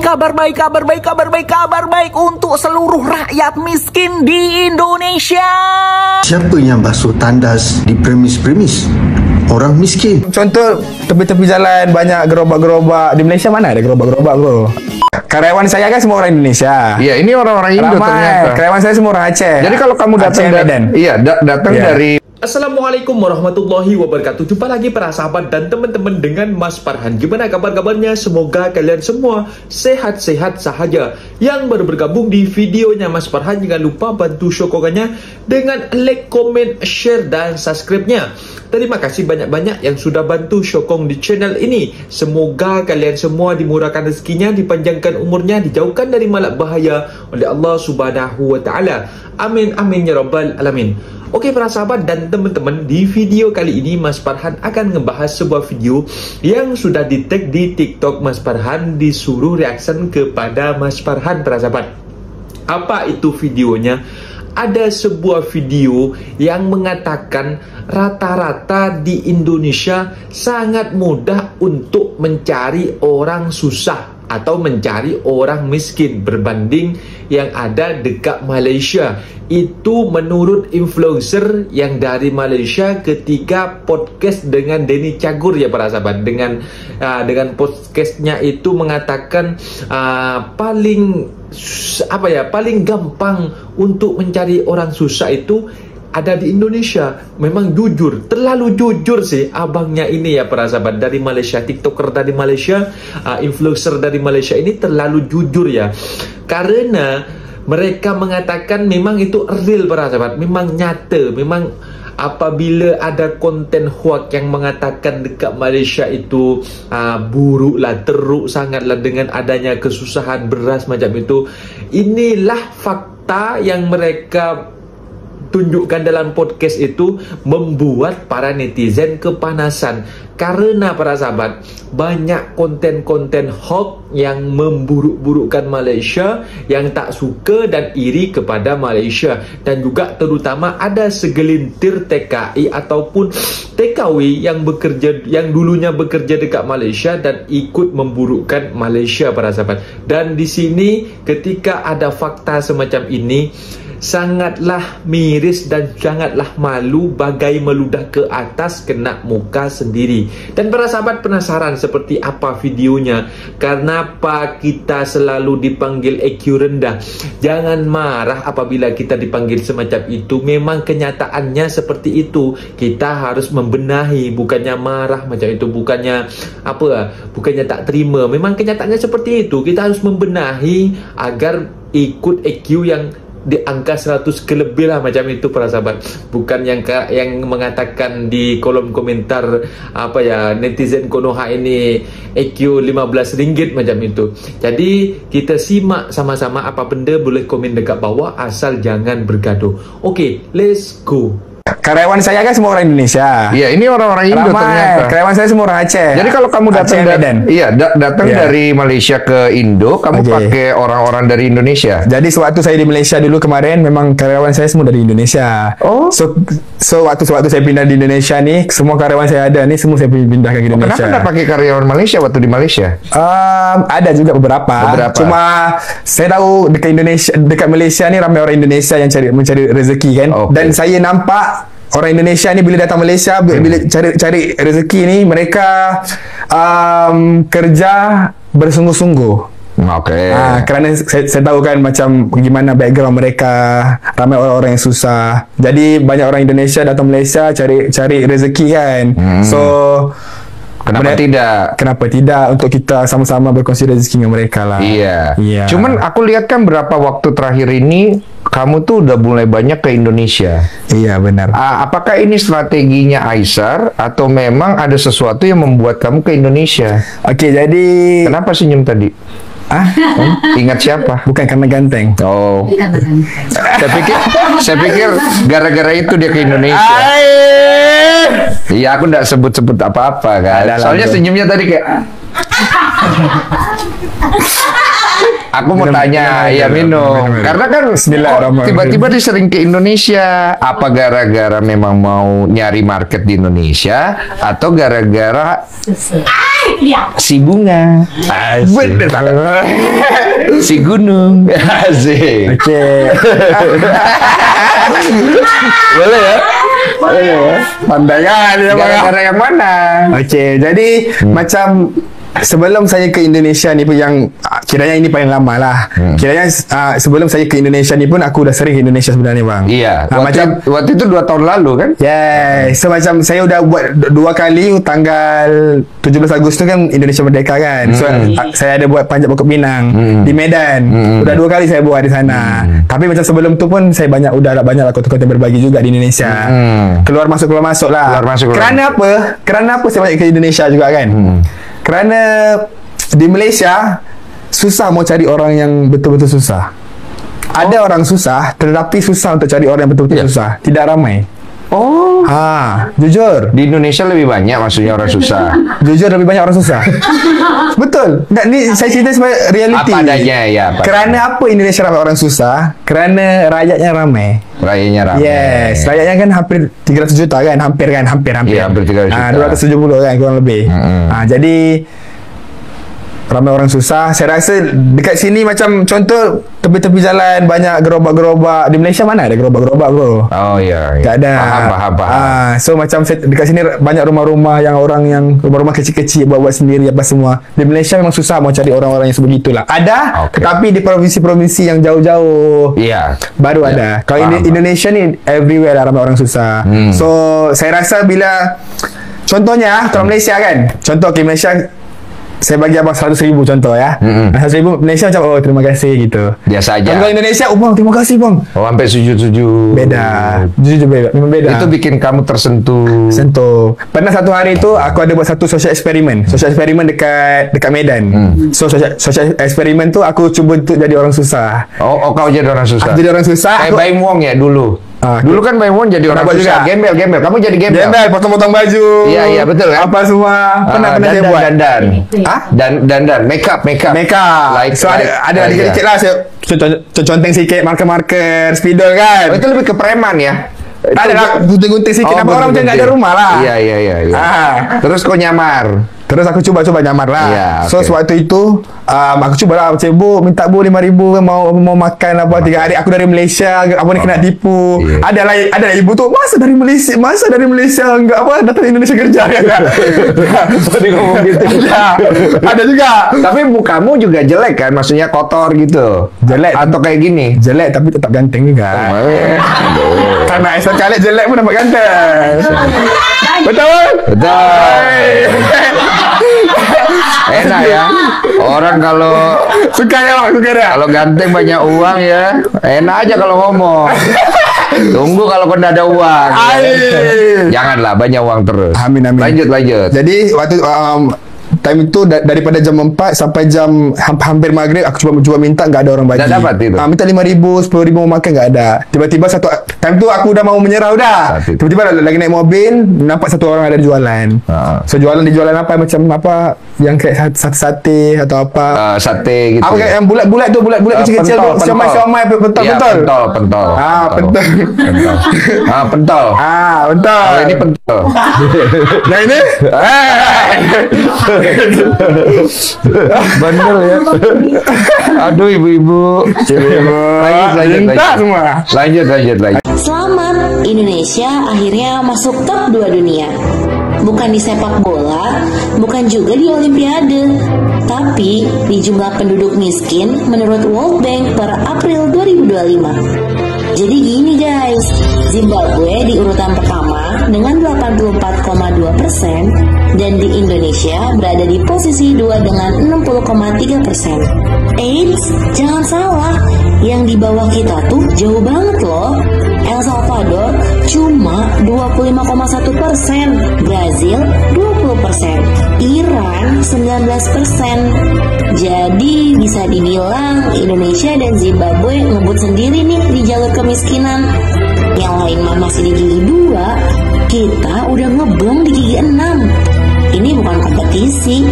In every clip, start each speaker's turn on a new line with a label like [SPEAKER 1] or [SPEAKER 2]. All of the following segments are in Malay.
[SPEAKER 1] kabar baik untuk seluruh rakyat miskin di Indonesia.
[SPEAKER 2] Siapa yang basuh tandas di premis-premis? Orang miskin.
[SPEAKER 3] Contoh, tepi-tepi jalan banyak gerobak-gerobak. Di Malaysia mana ada gerobak-gerobak, bro? Karyawan saya kan semua orang Indonesia.
[SPEAKER 4] Iya, ini orang-orang Indo ternyata.
[SPEAKER 3] Karyawan saya semua orang Aceh.
[SPEAKER 4] Jadi kalau kamu datang datang dari
[SPEAKER 5] Assalamualaikum warahmatullahi wabarakatuh. Jumpa lagi para sahabat dan teman-teman dengan Mas Farhan. Gimana kabar-kabarnya? Semoga kalian semua sehat-sehat sahaja. Yang baru bergabung di videonya Mas Farhan, jangan lupa bantu sokongannya dengan like, comment, share, dan subscribe-nya. Terima kasih banyak-banyak yang sudah bantu sokong di channel ini. Semoga kalian semua dimurahkan rezekinya, dipanjangkan umurnya, dijauhkan dari malap bahaya oleh Allah Subhanahu wa taala. Amin amin ya rabbal alamin. Oke para sahabat dan teman-teman, di video kali ini Mas Farhan akan ngebahas sebuah video yang sudah di-tag di TikTok Mas Farhan, disuruh reaction kepada Mas Farhan para sahabat. Apa itu videonya? Ada sebuah video yang mengatakan rata-rata di Indonesia sangat mudah untuk mencari orang susah atau mencari orang miskin berbanding yang ada dekat Malaysia. Itu menurut influencer yang dari Malaysia ketika podcast dengan Denny Cagur ya para sahabat. Dengan podcastnya itu mengatakan paling gampang untuk mencari orang susah itu ada di Indonesia. Memang jujur, terlalu jujur sih abangnya ini ya para sahabat, dari Malaysia, TikToker dari Malaysia, influencer dari Malaysia ini terlalu jujur ya. Karena mereka mengatakan memang itu real para sahabat, memang nyata, memang apabila ada konten hoax yang mengatakan dekat Malaysia itu buruk lah, teruk sangatlah dengan adanya kesusahan beras macam itu. Inilah fakta yang mereka tunjukkan dalam podcast itu, membuat para netizen kepanasan. Karena para sahabat, banyak konten-konten hoax yang memburuk-burukkan Malaysia, yang tak suka dan iri kepada Malaysia. Dan juga terutama ada segelintir TKI ataupun TKW yang dulunya bekerja dekat Malaysia dan ikut memburukkan Malaysia para sahabat. Dan di sini ketika ada fakta semacam ini, sangatlah miris dan sangatlah malu, bagai meludah ke atas kena muka sendiri. Dan para sahabat penasaran seperti apa videonya? Kenapa kita selalu dipanggil IQ rendah? Jangan marah apabila kita dipanggil semacam itu. Memang kenyataannya seperti itu. Kita harus membenahi, bukannya marah macam itu, bukannya tak terima. Memang kenyataannya seperti itu. Kita harus membenahi agar ikut IQ yang di angka 100 ke lebih lah macam itu para sahabat. Bukan yang mengatakan di kolom komentar netizen Konoha ini IQ 15 ringgit macam itu. Jadi kita simak sama-sama apa benda, boleh komen dekat bawah asal jangan bergaduh. Oke, let's go.
[SPEAKER 3] Karyawan saya kan semua orang Indonesia.
[SPEAKER 4] Iya, ini orang-orang Indo ternyata.
[SPEAKER 3] Karyawan saya semua orang Aceh.
[SPEAKER 4] Jadi kalau kamu datang dari Malaysia ke Indo, kamu pakai orang-orang dari Indonesia.
[SPEAKER 3] Jadi sewaktu saya di Malaysia dulu kemarin, memang karyawan saya semua dari Indonesia. Oh. So waktu saya pindah di Indonesia nih, semua karyawan saya ada nih, semua saya pindahkan ke Indonesia.
[SPEAKER 4] Kenapa nggak pakai karyawan Malaysia waktu di Malaysia?
[SPEAKER 3] Ada juga beberapa. Cuma saya tahu dekat Malaysia nih ramai orang Indonesia yang mencari rezeki kan. Okay. Dan saya nampak orang Indonesia ni bila datang Malaysia, bila cari rezeki ni, mereka kerja bersungguh-sungguh.
[SPEAKER 4] Okay.
[SPEAKER 3] Kerana saya tahu kan macam gimana background mereka, ramai orang-orang yang susah. Jadi banyak orang Indonesia datang Malaysia cari rezeki kan. So Kenapa tidak untuk kita sama-sama berkongsi rezeki dengan mereka lah.
[SPEAKER 4] Iya. Cuman aku lihat kan berapa waktu terakhir ini kamu tuh udah mulai banyak ke Indonesia.
[SPEAKER 3] Iya benar.
[SPEAKER 4] Apakah ini strateginya Aisar atau memang ada sesuatu yang membuat kamu ke Indonesia?
[SPEAKER 3] Oke, jadi
[SPEAKER 4] kenapa senyum tadi? Ingat siapa?
[SPEAKER 3] Bukan karena ganteng.
[SPEAKER 4] Oh. Saya pikir gara-gara itu dia ke Indonesia. Iya, aku nggak sebut-sebut apa-apa kan. Soalnya senyumnya tadi kayak Aku mau tanya, minum. Karena kan tiba-tiba dia sering ke Indonesia. Apa gara-gara memang mau nyari market di Indonesia atau gara-gara si bunga? Bener. Si gunung. Asik. Oke. Boleh ya? Pandangan gara-gara yang mana?
[SPEAKER 3] Oke, jadi macam sebelum saya ke Indonesia ni pun, yang kiranya ini paling lama lah. Kiranya sebelum saya ke Indonesia ni pun aku dah sering ke Indonesia sebenarnya, bang.
[SPEAKER 4] Iya. Waktu itu 2 tahun lalu kan?
[SPEAKER 3] Yeah. So macam saya udah buat 2 kali. Tanggal 17 Agustus kan Indonesia Merdeka kan. So saya ada buat Panjat Pokok Pinang di Medan. Udah 2 kali saya buat di sana. Tapi macam sebelum tu pun saya udah banyak lah kota-kota berbagi juga di Indonesia. Keluar masuk lah. Kerana apa saya banyak ke Indonesia juga kan? Kerana di Malaysia susah mau cari orang yang betul-betul susah. Ada orang susah, tetapi susah untuk cari orang yang betul-betul susah. Tidak ramai. Jujur.
[SPEAKER 4] Di Indonesia lebih banyak maksudnya orang susah.
[SPEAKER 3] Jujur lebih banyak orang susah. Betul. Ni saya cerita sebagai realiti.
[SPEAKER 4] Apa adanya ya.
[SPEAKER 3] Kerana apa Indonesia ramai orang susah? Kerana rakyatnya ramai. Yes, rakyatnya kan hampir 300 juta kan, hampir.
[SPEAKER 4] Ya, hampir 300 juta.
[SPEAKER 3] 270 kan kurang lebih. Jadi ramai orang susah. Saya rasa dekat sini macam contoh tepi-tepi jalan banyak gerobak-gerobak. Di Malaysia mana ada gerobak-gerobak, bro?
[SPEAKER 4] Oh iya.
[SPEAKER 3] Tak ada.
[SPEAKER 4] Faham.
[SPEAKER 3] So macam dekat sini banyak rumah-rumah yang orang yang rumah-rumah kecil-kecil buat sendiri apa semua. Di Malaysia memang susah mau cari orang-orang yang sebegitulah. Ada, tetapi di provinsi-provinsi yang jauh-jauh baru ada. Kalau Indonesia ni everywhere lah ramai orang susah. So saya rasa bila contohnya kalau Malaysia kan, contoh Malaysia, saya bagi abang 100,000 contoh ya. 100,000 Malaysia macam terima kasih gitu.
[SPEAKER 4] Biasa aja.
[SPEAKER 3] Kalau Indonesia, bang terima kasih bang.
[SPEAKER 4] Sampai sujud-sujud.
[SPEAKER 3] Beda. Jujur memang beda.
[SPEAKER 4] Itu bikin kamu tersentuh.
[SPEAKER 3] Pernah satu hari tu aku ada buat satu social eksperimen. Social eksperimen dekat Medan. So social eksperimen tu aku cuba untuk jadi orang susah.
[SPEAKER 4] Oh kau jadi orang susah.
[SPEAKER 3] Aku jadi orang susah.
[SPEAKER 4] Baim Wong ya dulu. Dulu kan Baim Wong jadi orang susah. Gembel. Kamu jadi gembel.
[SPEAKER 3] Potong-potong baju.
[SPEAKER 4] Iya betul kan.
[SPEAKER 3] Apa semua pernah saya buat.
[SPEAKER 4] Dandan. Make up.
[SPEAKER 3] Like, so ada dikit-dikit lah. Saya conteng sikit, marker spidol kan.
[SPEAKER 4] Itu lebih ke preman ya.
[SPEAKER 3] Ada lah gunting-gunting sikit. Apa orang macam tak ada rumah lah.
[SPEAKER 4] Iya. Terus kau nyamar.
[SPEAKER 3] Terus aku cuba nyamar lah. So sewaktu itu aku cuba lah macam bu, minta bu 5,000 mau makan apa 3 hari. Aku dari Malaysia, apa ni kena tipu. Ada lah ibu tu, masa dari Malaysia enggak apa datang Indonesia kerja kan.
[SPEAKER 4] Tadi ngomong gitu.
[SPEAKER 3] Ada juga.
[SPEAKER 4] Tapi mukamu juga jelek kan, maksudnya kotor gitu.
[SPEAKER 3] Jelek
[SPEAKER 4] atau kayak gini.
[SPEAKER 3] Jelek tapi tetap ganteng juga. Karena sekali jelek pun dapat ganteng. Betul. Enak ya. Orang kalau suka ya.
[SPEAKER 4] Kalau ganteng banyak uang ya, enak aja kalau ngomong. Tunggu kalau kau ada uang. Janganlah banyak uang terus.
[SPEAKER 3] Amin.
[SPEAKER 4] Lanjut.
[SPEAKER 3] Jadi waktu time itu daripada jam 4 sampai jam hampir maghrib aku cuba minta, enggak ada orang bagi.
[SPEAKER 4] Tak dapat itu.
[SPEAKER 3] Minta 5,000, 10,000 mau makan, enggak ada. Tiba-tiba satu time tu aku udah mau menyerah dah. Tiba-tiba lagi naik mobil nampak satu orang ada jualan. So jualan apa macam apa yang kayak sate atau apa.
[SPEAKER 4] Sate gitu.
[SPEAKER 3] Apa kayak yang bulat-bulat tu, bulat-bulat kecil-kecil tu. Siomay pentol.
[SPEAKER 4] Pentol.
[SPEAKER 3] Pentol.
[SPEAKER 4] Pentol. Kalau ini pentol.
[SPEAKER 3] Yang ini?
[SPEAKER 4] Bener ya. Aduh ibu-ibu. Lanjut.
[SPEAKER 6] Selamat, Indonesia akhirnya masuk top 2 dunia. Bukan di sepak bola, bukan juga di Olimpiade, tapi di jumlah penduduk miskin menurut World Bank per April 2025. Jadi gini guys, Zimbabwe di urutan pertama dengan 84,2% dan di Indonesia berada di posisi 2 dengan 60,3%. Eits, jangan salah, yang di bawah kita tuh jauh banget loh. El Salvador cuma 25,1%, Brazil 20%, Iran 19%. Jadi bisa dibilang Indonesia dan Zimbabwe ngebut sendiri nih di jalur kemiskinan. Yang lain mah masih di gigi 2, kita udah ngeblong di gigi 6. Ini ini bukan kompetisi,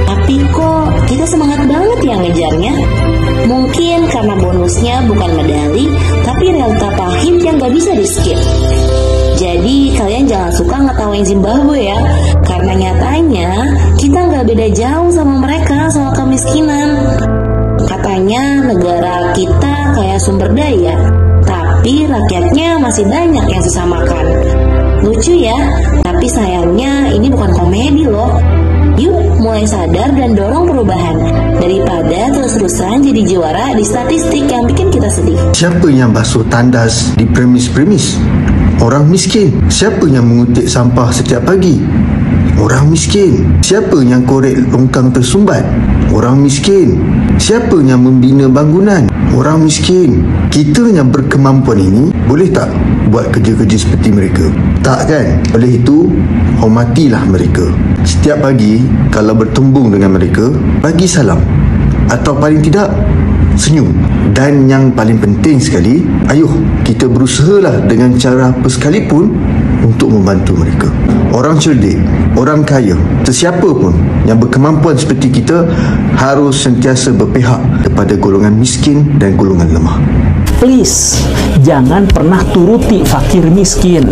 [SPEAKER 6] tapi kok kita semangat banget ya ngejarnya. Mungkin karena bonusnya bukan medali, tapi realita pahit yang gak bisa di skip. Jadi kalian jangan suka ngetawain Zimbabwe ya, karena nyatanya kita gak beda jauh sama mereka soal kemiskinan. Katanya negara kita kayak sumber daya, tapi rakyatnya masih banyak yang susah makan. Lucu ya, tapi sayangnya ini bukan komedi loh. Yuk mulai sadar dan dorong perubahan, daripada terus-terusan jadi juara di statistik yang bikin kita sedih.
[SPEAKER 2] Siapa yang basuh tandas di premis-premis? Orang miskin. Siapa yang mengutik sampah setiap pagi? Orang miskin. Siapa yang korek longkang tersumbat? Orang miskin. Siapa yang membina bangunan? Orang miskin. Kita yang berkemampuan ini boleh tak buat kerja-kerja seperti mereka? Tak kan? Oleh itu, hormatilah mereka. Setiap pagi kalau bertembung dengan mereka, bagi salam, atau paling tidak senyum. Dan yang paling penting sekali, ayuh kita berusahalah dengan cara apa sekalipun untuk membantu mereka. Orang cerdik, orang kaya, sesiapa pun yang berkemampuan seperti kita harus sentiasa berpihak kepada golongan miskin dan golongan lemah.
[SPEAKER 7] Please, jangan pernah turuti fakir miskin.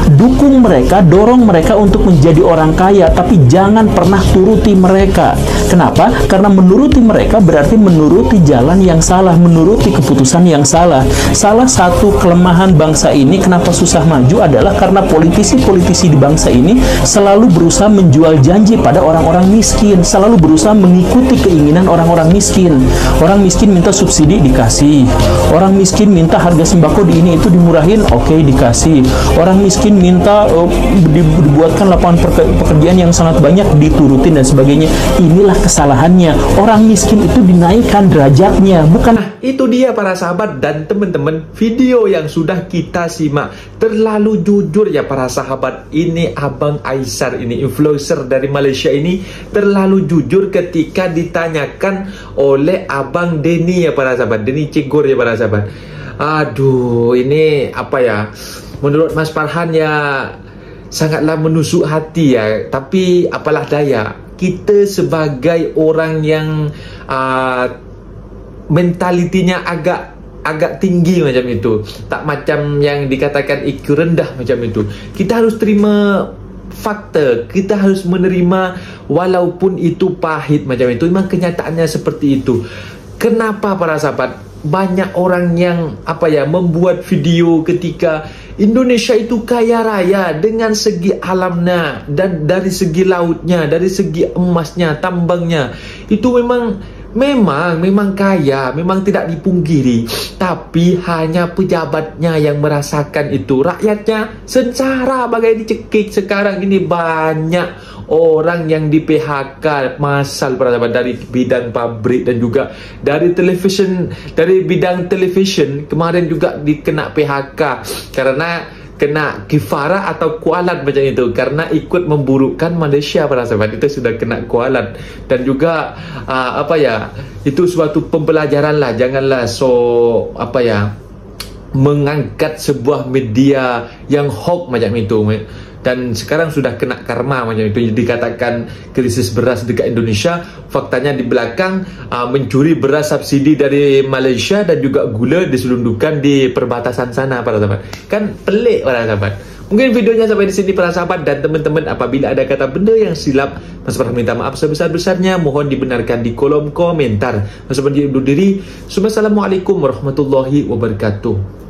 [SPEAKER 7] Dukung mereka, dorong mereka untuk menjadi orang kaya, tapi jangan pernah turuti mereka. Kenapa? Karena menuruti mereka berarti menuruti jalan yang salah, menuruti keputusan yang salah. Salah satu kelemahan bangsa ini kenapa susah maju adalah karena politisi-politisi di bangsa ini selalu berusaha menjual janji pada orang-orang miskin, selalu berusaha mengikuti keinginan orang-orang miskin. Orang miskin minta subsidi, dikasih. Orang miskin minta harga sembako di ini itu dimurahin, oke, dikasih. Orang miskin minta dibuatkan lapangan pekerjaan yang sangat banyak, diturutin dan sebagainya. Inilah kesalahannya. Orang miskin itu dinaikkan derajatnya, bukan.
[SPEAKER 5] Nah, itu dia para sahabat dan teman-teman, video yang sudah kita simak. Terlalu jujur ya para sahabat. Ini Abang Aisar ini, influencer dari Malaysia ini, terlalu jujur ketika ditanyakan oleh Abang Denny ya para sahabat, Denny Cegor ya para sahabat. Aduh, ini apa ya, menurut Mas Farhan ya sangatlah menusuk hati ya. Tapi apalah daya, kita sebagai orang yang mentalitinya agak tinggi macam itu, tak macam yang dikatakan IQ rendah macam itu. Kita harus terima fakta, kita harus menerima walaupun itu pahit macam itu. Memang kenyataannya seperti itu. Kenapa para sahabat? Banyak orang yang membuat video ketika Indonesia itu kaya raya dengan segi alamnya, dan dari segi lautnya, dari segi emasnya, tambangnya, itu memang kaya, memang tidak dipungkiri. Tapi hanya pejabatnya yang merasakan itu. Rakyatnya sengsara bagai dicekik. Sekarang ini banyak orang yang di PHK massal para sahabat, dari bidang pabrik dan juga dari television, dari bidang television kemarin juga dikena PHK karena kena kifarah atau kualat macam itu, karena ikut memburukkan Malaysia para sahabat. Itu sudah kena kualat. Dan juga itu suatu pembelajaran lah. Janganlah mengangkat sebuah media yang hoax macam itu. Dan sekarang sudah kena karma macam itu. Dikatakan krisis beras dekat Indonesia, faktanya di belakang mencuri beras subsidi dari Malaysia dan juga gula diselundupkan di perbatasan sana para sahabat. Kan pelik para sahabat. Mungkin videonya sampai di sini para sahabat dan teman-teman. Apabila ada kata benda yang silap, Mas Farhan minta maaf sebesar-besarnya. Mohon dibenarkan di kolom komentar. Mas Farhan undur diri. Assalamualaikum warahmatullahi wabarakatuh.